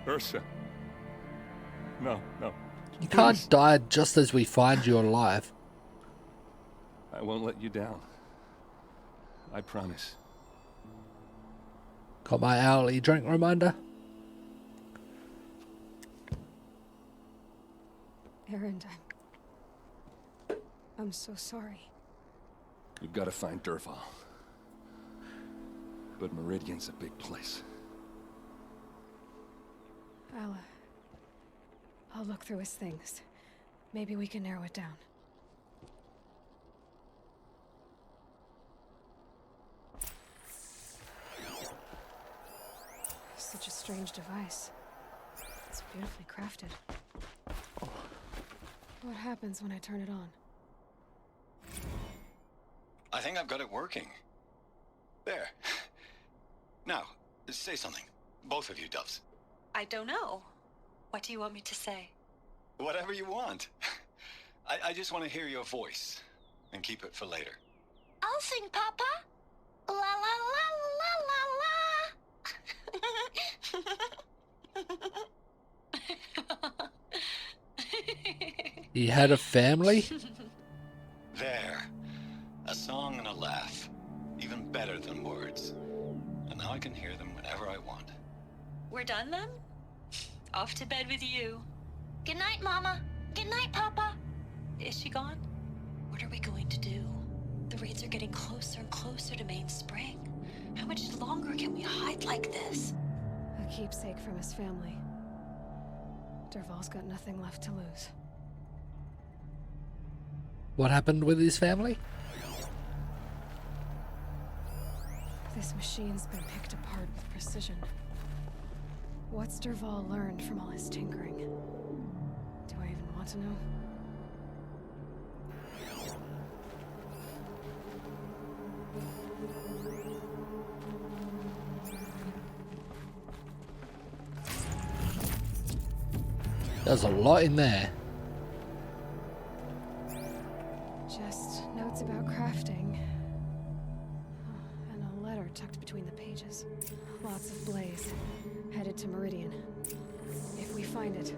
Ursa. No, no. You can't die just as we find you alive. I won't let you down. I promise. Got my hourly drink reminder. Aaron, I'm so sorry. We've got to find Derval. But Meridian's a big place. I'll look through his things. Maybe we can narrow it down. Such a strange device. It's beautifully crafted. What happens when I turn it on? I think I've got it working. There. Now, say something. Both of you, Doves. I don't know. What do you want me to say? Whatever you want. I just want to hear your voice. And keep it for later. I'll sing, Papa. La la la la la la. He had a family? There. A song and a laugh. Even better than words. And now I can hear them whenever I want. We're done then? Off to bed with you. Good night, Mama. Good night, Papa. Is she gone? What are we going to do? The raids are getting closer and closer to Main Spring. How much longer can we hide like this? A keepsake from his family. Derval's got nothing left to lose. What happened with his family? This machine's been picked apart with precision. What's Derval learned from all his tinkering? Do I even want to know? There's a lot in there. Just notes about crafting. And a letter tucked between the pages. Lots of blaze. Headed to Meridian. If we find it,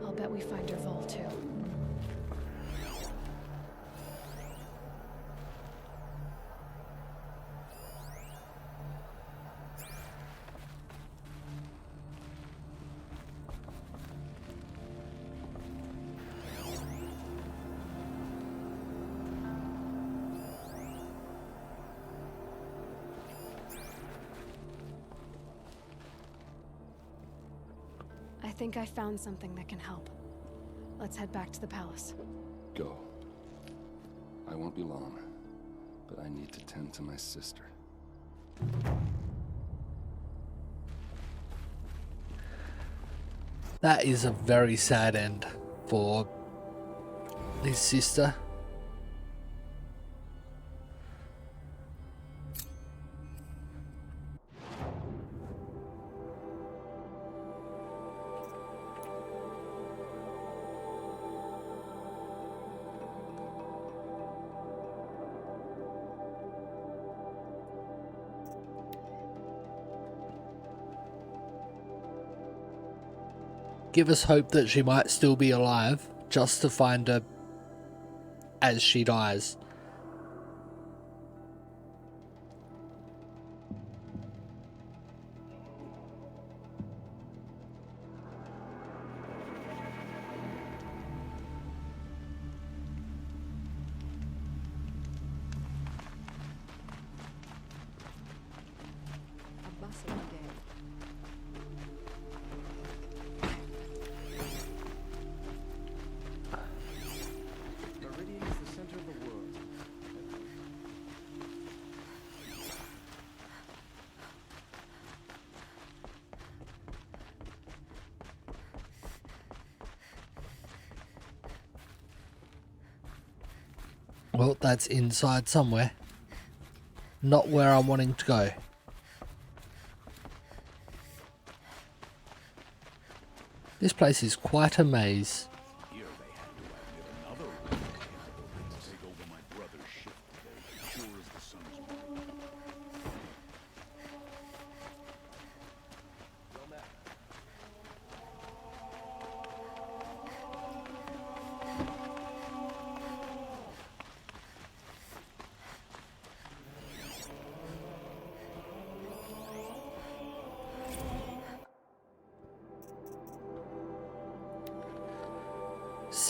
I'll bet we find Derval too. I think I found something that can help. Let's head back to the palace. Go. I won't be long, but I need to tend to my sister. That is a very sad end for his sister. Give us hope that she might still be alive, just to find her as she dies. A bustling day. Meridian is the center of the world. Well, that's inside somewhere. Not where I'm wanting to go. This place is quite a maze. Here they had to outwit another one to take over my brother's ship today, sure as the sun's rising.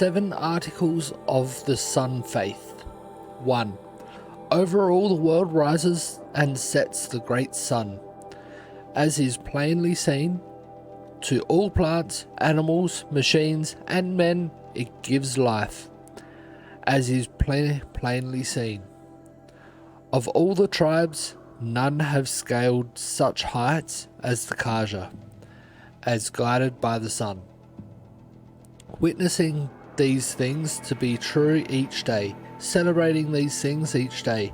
7 articles of the Sun Faith. 1. Over all the world rises and sets the great sun, as is plainly seen. To all plants, animals, machines, and men it gives life, as is plainly seen. Of all the tribes, none have scaled such heights as the Kaja, as guided by the sun. Witnessing these things to be true each day, celebrating these things each day,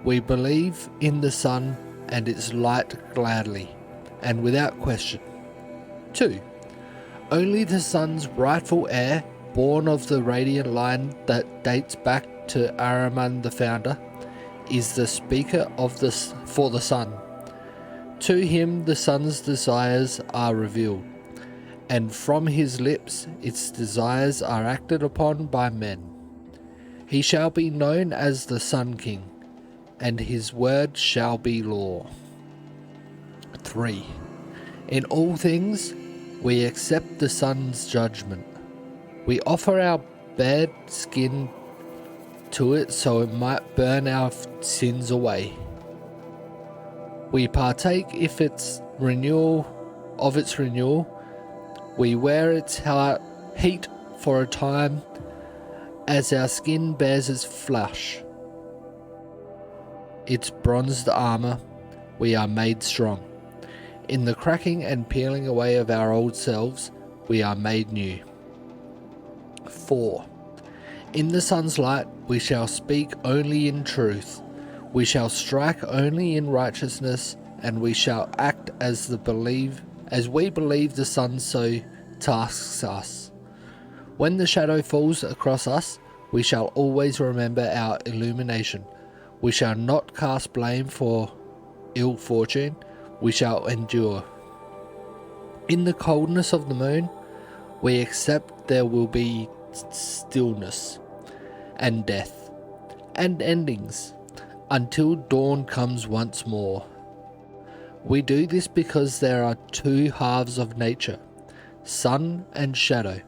we believe in the sun and its light gladly, and without question. 2. Only the sun's rightful heir, born of the radiant line that dates back to Ahriman the founder, is the speaker for the sun. To him the sun's desires are revealed, and from his lips its desires are acted upon by men. He shall be known as the Sun King, and his word shall be law. 3. In all things we accept the sun's judgment. We offer our bad skin to it so it might burn our sins away. We partake of its renewal. We wear its heat for a time, as our skin bears its flesh. Its bronzed armour, we are made strong. In the cracking and peeling away of our old selves, we are made new. 4. In the sun's light, we shall speak only in truth. We shall strike only in righteousness, and we shall act as we believe the sun so tasks us. When the shadow falls across us, we shall always remember our illumination. We shall not cast blame for ill fortune. We shall endure. In the coldness of the moon, we accept there will be stillness and death and endings until dawn comes once more. We do this because there are 2 halves of nature, sun and shadow,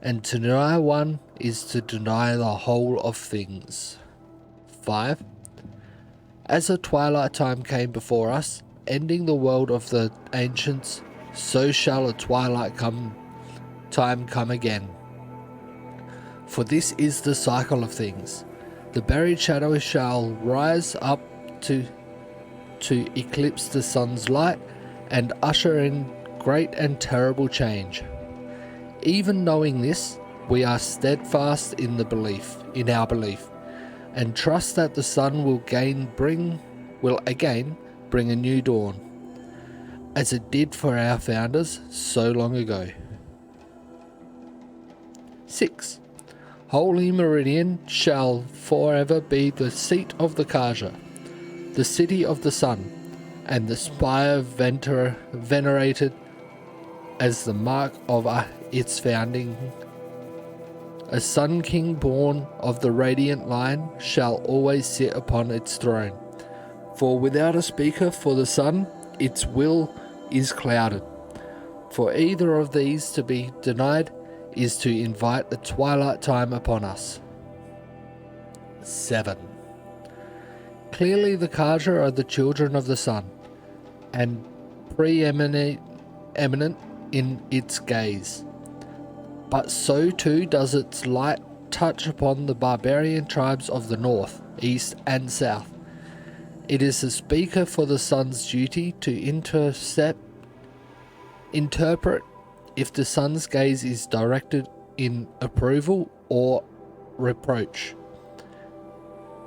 and to deny one is to deny the whole of things. 5. As a twilight time came before us, ending the world of the ancients, so shall a twilight time come again. For this is the cycle of things. The buried shadow shall rise up to eclipse the sun's light and usher in great and terrible change. Even knowing this, we are steadfast in our belief, and trust that the sun will again bring a new dawn, as it did for our founders so long ago. 6. Holy Meridian shall forever be the seat of the Kaja, the city of the sun, and the spire venerated as the mark of its founding. A Sun King born of the radiant line shall always sit upon its throne. For without a speaker for the sun, its will is clouded. For either of these to be denied is to invite the twilight time upon us. 7. Clearly the Kaja are the children of the sun, and preeminent in its gaze. But so too does its light touch upon the barbarian tribes of the north, east and south. It is the speaker for the sun's duty to interpret if the sun's gaze is directed in approval or reproach.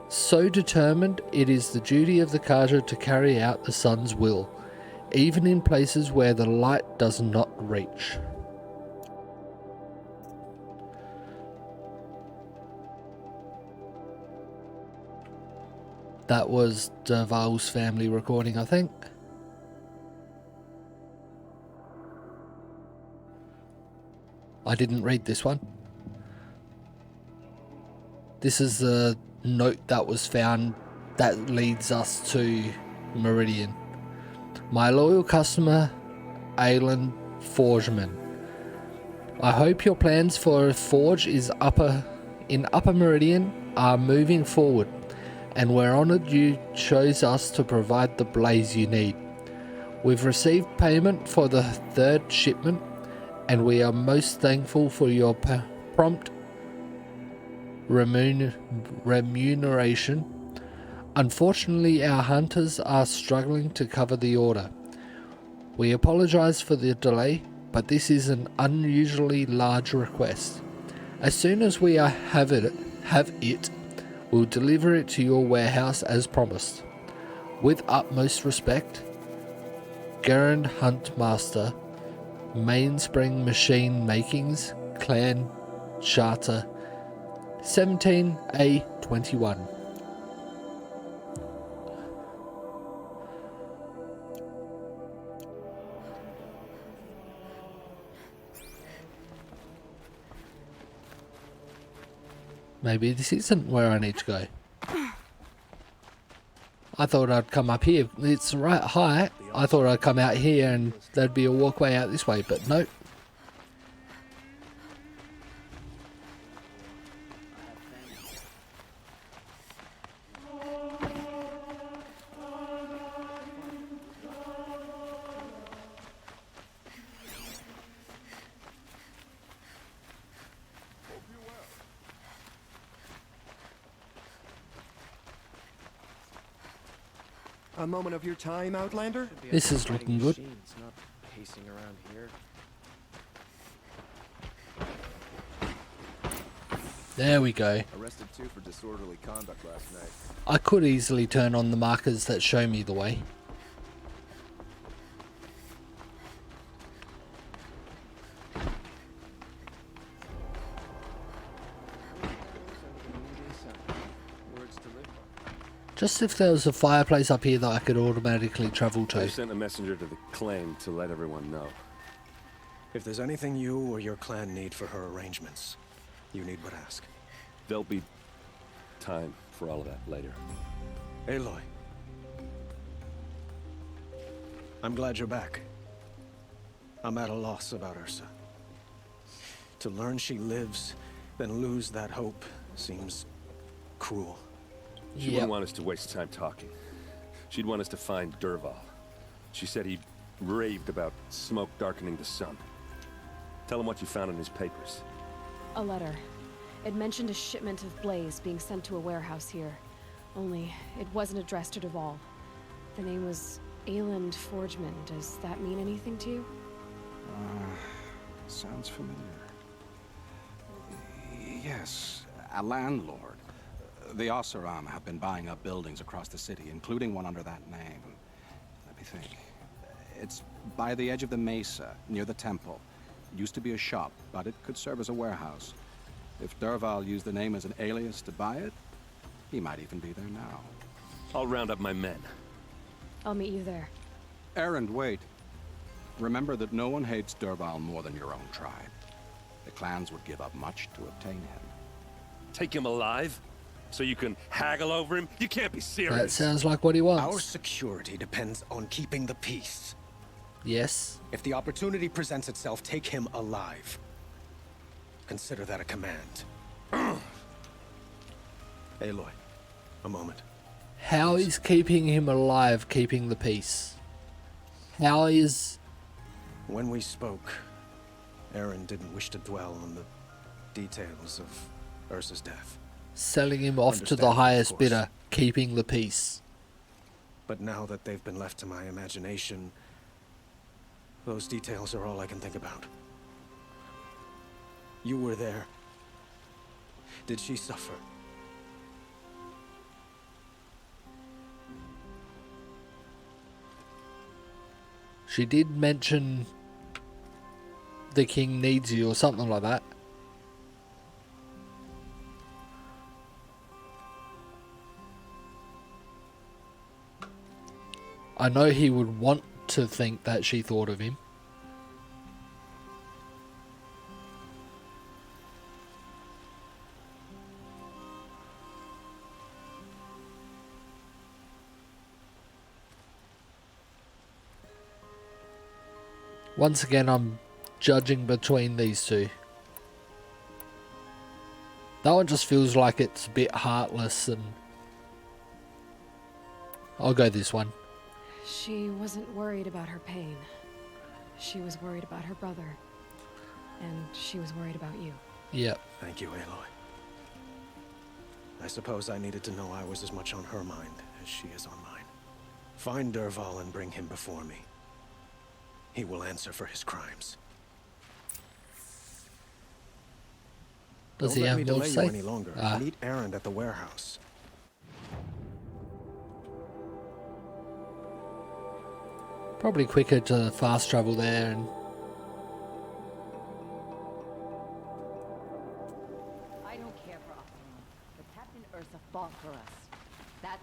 So determined, it is the duty of the Kaja to carry out the sun's will, even in places where the light does not reach. That was Derval's family recording, I think. I didn't read this one. This is the note that was found that leads us to Meridian. My loyal customer, Alan Forgeman. I hope your plans for a forge in Upper Meridian are moving forward, and we're honoured you chose us to provide the blaze you need. We've received payment for the 3rd shipment, and we are most thankful for your prompt remuneration. Unfortunately, our hunters are struggling to cover the order. We apologise for the delay, but this is an unusually large request. As soon as we have it, we'll deliver it to your warehouse as promised. With utmost respect, Garand Huntmaster, Mainspring Machine Makings, Clan Charter 17A21. Maybe this isn't where I need to go. I thought I'd come up here. It's right high. I thought I'd come out here and there'd be a walkway out this way, but nope. A moment of your time, Outlander? This is looking good. Not pacing around here. There we go. Arrested 2 for disorderly conduct last night. I could easily turn on the markers that show me the way. Just if there was a fireplace up here that I could automatically travel to. I sent a messenger to the claim to let everyone know. If there's anything you or your clan need for her arrangements, you need but ask. There'll be time for all of that later. Aloy. I'm glad you're back. I'm at a loss about Ursa. To learn she lives, then lose that hope seems cruel. She wouldn't want us to waste time talking. She'd want us to find Dervahl. She said he raved about smoke darkening the sun. Tell him what you found in his papers. A letter. It mentioned a shipment of blaze being sent to a warehouse here. Only, it wasn't addressed to Dervahl. The name was Ayland Forgeman. Does that mean anything to you? Sounds familiar. Yes, a landlord. The Oseram have been buying up buildings across the city, including one under that name. Let me think. It's by the edge of the mesa, near the temple. It used to be a shop, but it could serve as a warehouse. If Dervahl used the name as an alias to buy it, he might even be there now. I'll round up my men. I'll meet you there. Erend, wait. Remember that no one hates Dervahl more than your own tribe. The clans would give up much to obtain him. Take him alive? So you can haggle over him? You can't be serious. That sounds like what he wants. Our security depends on keeping the peace. Yes. If the opportunity presents itself, take him alive. Consider that a command. Aloy, a moment. How is keeping him alive keeping the peace? How is... When we spoke, Erend didn't wish to dwell on the details of Ursa's death. selling him off to the Understandable, of highest course. bidder, keeping the peace? But now that they've been left to my imagination, those details are all I can think about. You were there. Did she suffer? She did mention the king needs you or something like that. I know he would want to think that she thought of him. Once again, I'm judging between these two. That one just feels like it's a bit heartless, and I'll go this one. She wasn't worried about her pain. She was worried about her brother. And she was worried about you. Yep. Thank you, Aloy. I suppose I needed to know I was as much on her mind as she is on mine. Find Dervahl and bring him before me. He will answer for his crimes. Does Don't he let have me more to delay say? you any longer. Meet Erend at the warehouse. Probably quicker to fast travel there. And I don't care for Optimum, but Captain Ursa fought for us. That...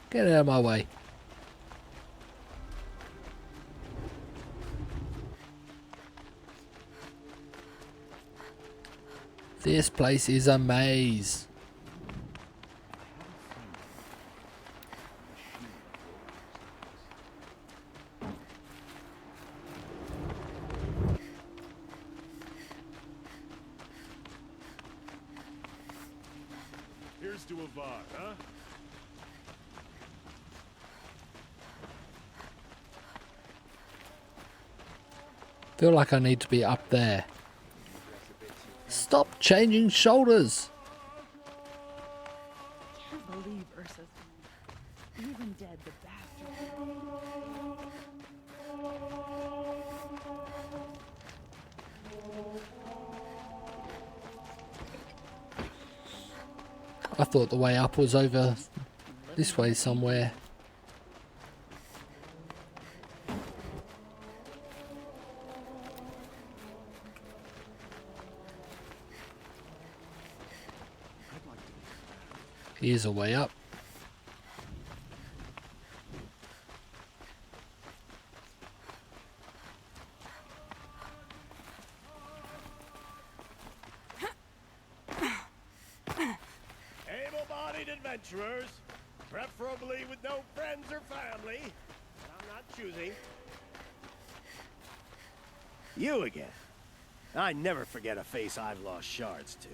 get out of my way. This place is a maze. Here's to Avad, huh? Feel like I need to be up there. Stop changing shoulders. Can't believe Ursa's even dead, the bastard. I thought the way up was over this way somewhere. Here's a way up. Able-bodied adventurers, preferably with no friends or family, but I'm not choosing. You again. I never forget a face I've lost shards to.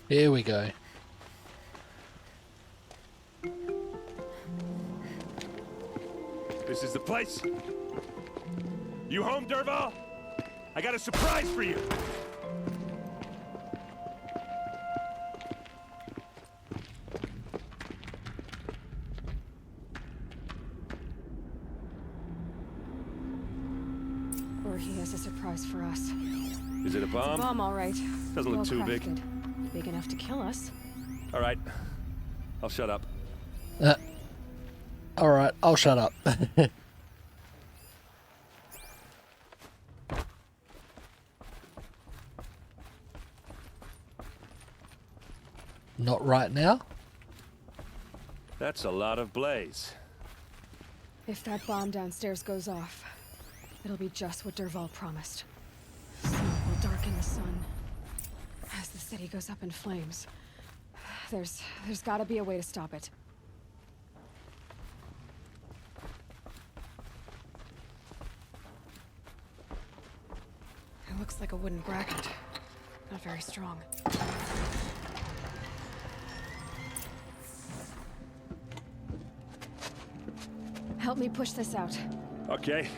Here we go. This is the place. You home, Dervahl? I got a surprise for you. Or he has a surprise for us. Is it a bomb? It's a bomb, all right. Doesn't look too big. Well-crafted. Big enough to kill us. All right. I'll shut up. Alright, I'll shut up. Not right now. That's a lot of blaze. If that bomb downstairs goes off, it'll be just what Dervahl promised. Smoke will darken the sun. As the city goes up in flames. There's gotta be a way to stop it. It looks like a wooden bracket. Not very strong. Help me push this out. Okay.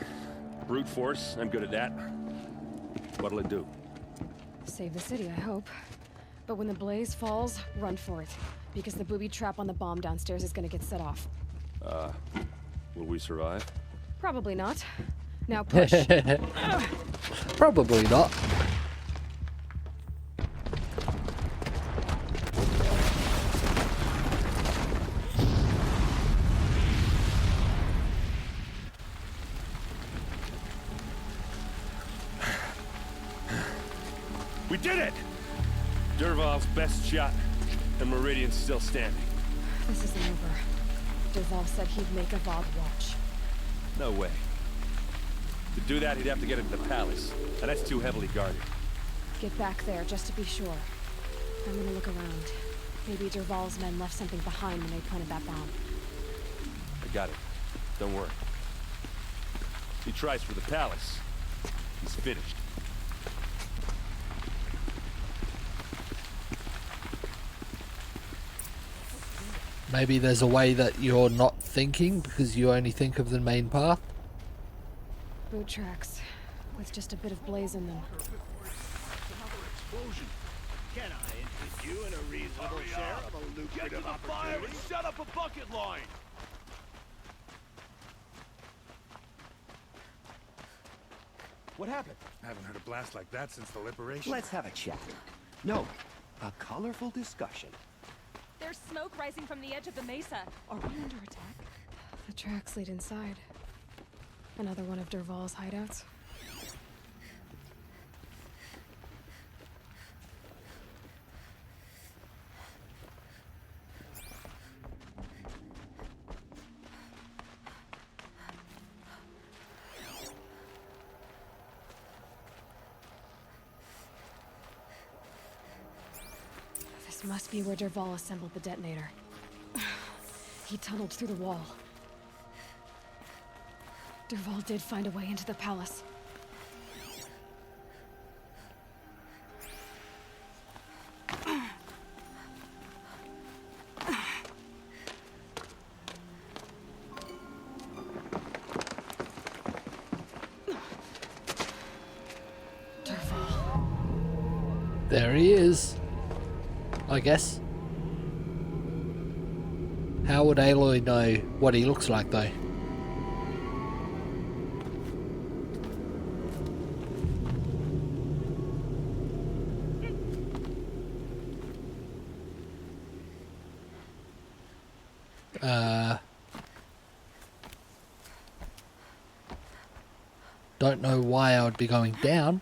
Brute force. I'm good at that. What'll it do? Save the city, I hope. But when the blaze falls, run for it. Because the booby trap on the bomb downstairs is gonna get set off. Will we survive? Probably not. Now push. Probably not. We did it! Dervahl's best shot, and Meridian's still standing. This isn't over. Dervahl said he'd make Avad watch. No way. To do that, he'd have to get into the palace, and that's too heavily guarded. Get back there, just to be sure. I'm gonna look around. Maybe Dervahl's men left something behind when they planted that bomb. I got it. Don't worry. He tries for the palace. He's finished. Maybe there's a way that you're not thinking because you only think of the main path. Boot tracks, with just a bit of blaze in them. Explosion. Can I interest you in a reasonable share of a lucrative opportunity? And set up a bucket line. What happened? I haven't heard a blast like that since the liberation. Let's have a chat. No, a colorful discussion. There's smoke rising from the edge of the mesa. Are we under attack? The tracks lead inside. Another one of Dervahl's hideouts. This must be where Dervahl assembled the detonator. He tunneled through the wall. Dervahl did find a way into the palace. There he is. I guess. How would Aloy know what he looks like though? Don't know why I would be going down.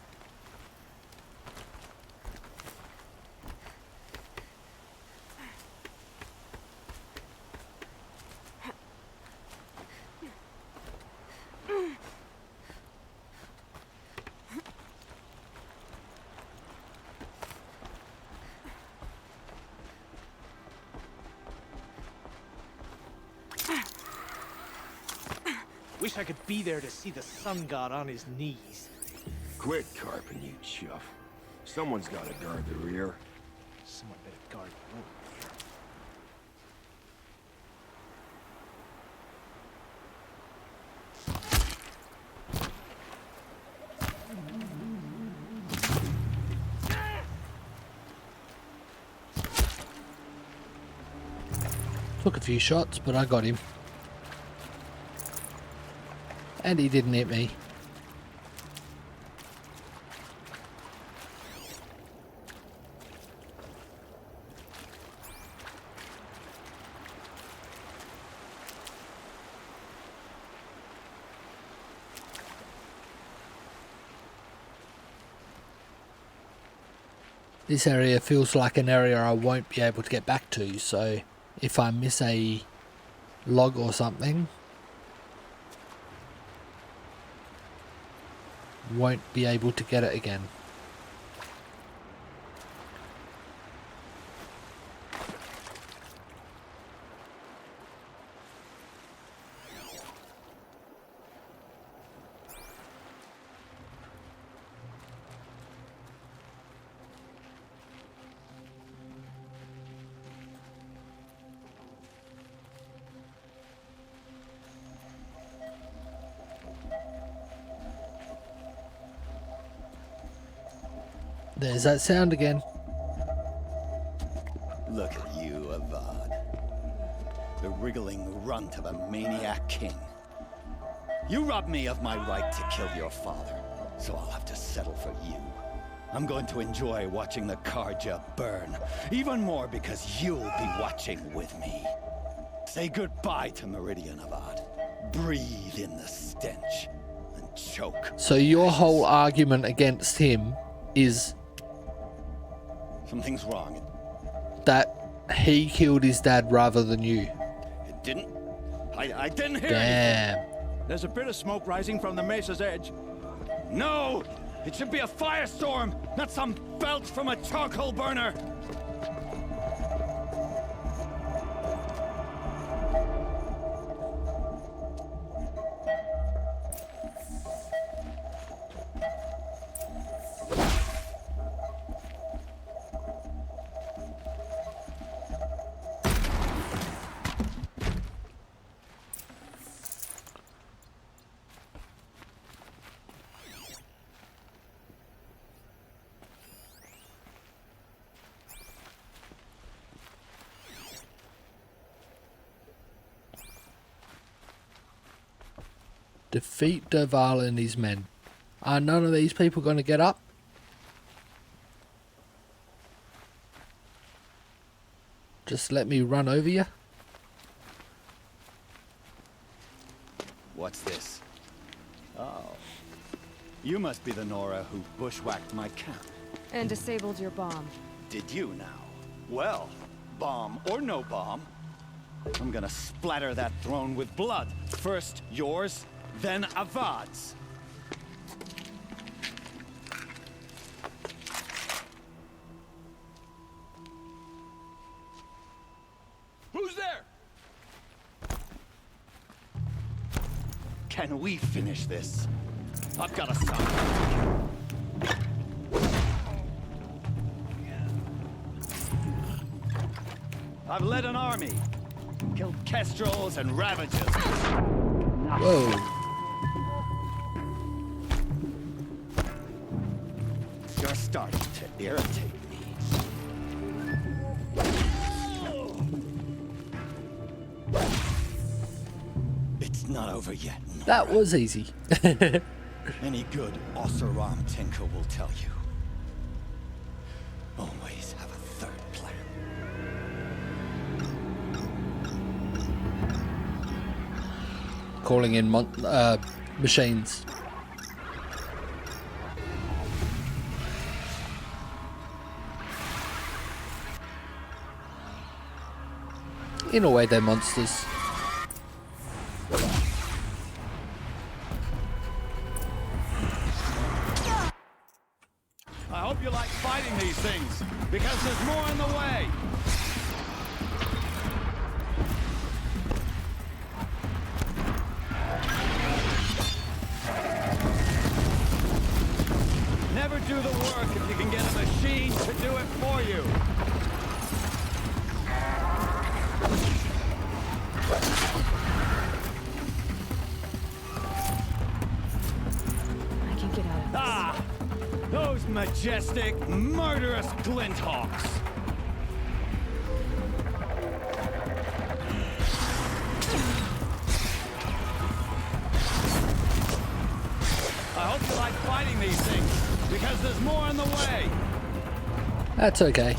Wish I could be there to see the sun god on his knees. Quit carping, you chuff. Someone's got to guard the rear. Someone better guard the road. Took a few shots, but I got him. And he didn't hit me. This area feels like an area I won't be able to get back to, so if I miss a log or something, won't be able to get it again. There's that sound again. Look at you, Avad. The wriggling runt of a maniac king. You robbed me of my right to kill your father, so I'll have to settle for you. I'm going to enjoy watching the Karja burn, even more because you'll be watching with me. Say goodbye to Meridian, Avad. Breathe in the stench and choke. So your whole argument against him is something's wrong. That he killed his dad rather than you. It didn't? I didn't hear Damn. anything. There's a bit of smoke rising from the mesa's edge. No! It should be a firestorm, not some belch from a charcoal burner. Defeat Derval and his men. Are none of these people going to get up? Just let me run over you. What's this? Oh. You must be the Nora who bushwhacked my camp. And disabled your bomb. Did you now? Well, bomb or no bomb, I'm gonna splatter that throne with blood. First yours, then Avad's. Who's there? Can we finish this? I've got a son. I've led an army. Killed kestrels and ravagers. Whoa. You're starting to irritate me. It's not over yet, Nora. That was easy. Any good Oseram tinker will tell you. Always have a third plan. Calling in machines. In a way, they're monsters. I hope you like fighting these things, because there's more in the way. Never do the work if you can get a machine to do it for you. I can get out of this. Ah! Those majestic, murderous glinthawks! I hope you like fighting these things, because there's more in the way! That's okay.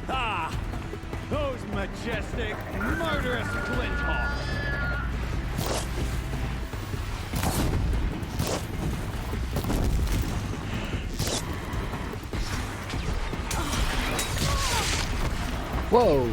Ah! Those majestic, murderous glinthawks! Whoa.